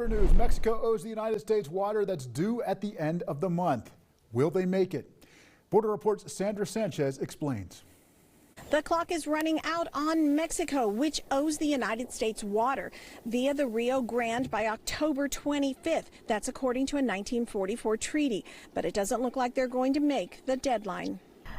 Border news. Mexico owes the United States water that's due at the end of the month. Will they make it? Border Report's Sandra Sanchez explains. The clock is running out on Mexico, which owes the United States water via the Rio Grande by October 25th. That's according to a 1944 treaty, but it doesn't look like they're going to make the deadline.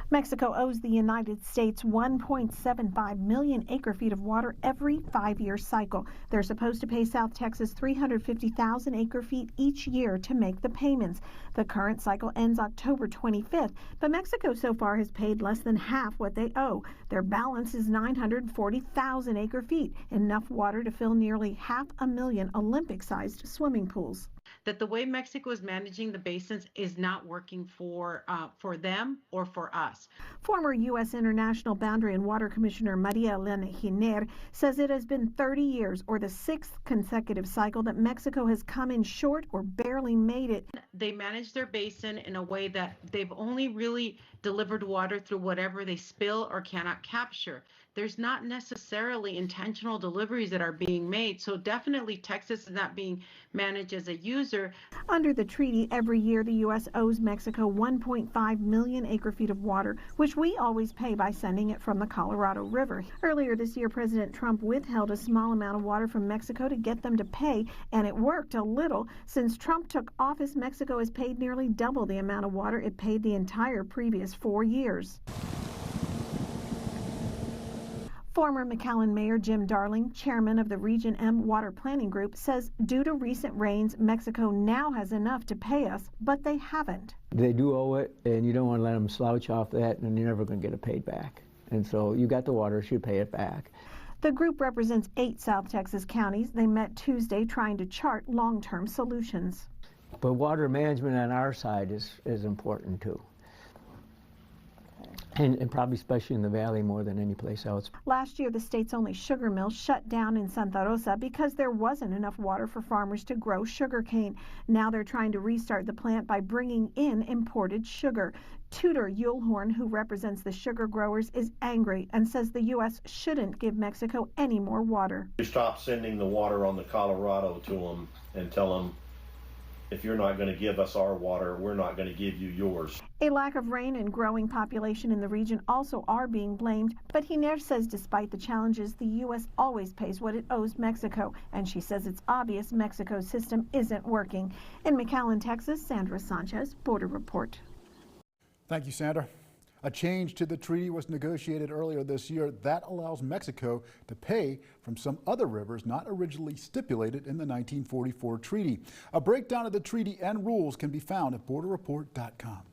Mexico owes the United States 1.75 million acre-feet of water every 5-year cycle. They're supposed to pay South Texas 350,000 acre-feet each year to make the payments. The current cycle ends October 25th, but Mexico so far has paid less than half what they owe. Their balance is 940,000 acre-feet, enough water to fill nearly 500,000 Olympic-sized swimming pools. That the way Mexico is managing the basins is not working for them or for us. Former U.S. International Boundary and Water Commissioner Maria Elena Giner says it has been 30 years, or the 6th consecutive cycle, that Mexico has come in short or barely made it. They manage their basin in a way that they've only really delivered water through whatever they spill or cannot capture. There's not necessarily intentional deliveries that are being made, so definitely Texas is not being managed as a user. Under the treaty, every year the U.S. owes Mexico 1.5 million acre-feet of water, which we always pay by sending it from the Colorado River. Earlier this year, President Trump withheld a small amount of water from Mexico to get them to pay, and it worked a little. Since Trump took office, Mexico has paid nearly double the amount of water it paid the entire previous 4 years. Former McAllen Mayor Jim Darling, chairman of the Region M Water Planning Group, says due to recent rains, Mexico now has enough to pay us, but they haven't. They do owe it, and you don't want to let them slouch off that, and you're never going to get it paid back. And so you got the water, should pay it back. The group represents 8 South Texas counties. They met Tuesday trying to chart long-term solutions. But water management on our side is important too. And probably especially in the valley more than any place else. Last year, the state's only sugar mill shut down in Santa Rosa because there wasn't enough water for farmers to grow sugarcane. Now they're trying to restart the plant by bringing in imported sugar. Tudor Yulhorn, who represents the sugar growers, is angry and says the U.S. shouldn't give Mexico any more water. We stop sending the water on the Colorado to them and tell them, if you're not going to give us our water, we're not going to give you yours. A lack of rain and growing population in the region also are being blamed, but Giner says despite the challenges, the U.S. always pays what it owes Mexico, and she says it's obvious Mexico's system isn't working. In McAllen, Texas, Sandra Sanchez, Border Report. Thank you, Sandra. A change to the treaty was negotiated earlier this year that allows Mexico to pay from some other rivers not originally stipulated in the 1944 treaty. A breakdown of the treaty and rules can be found at borderreport.com.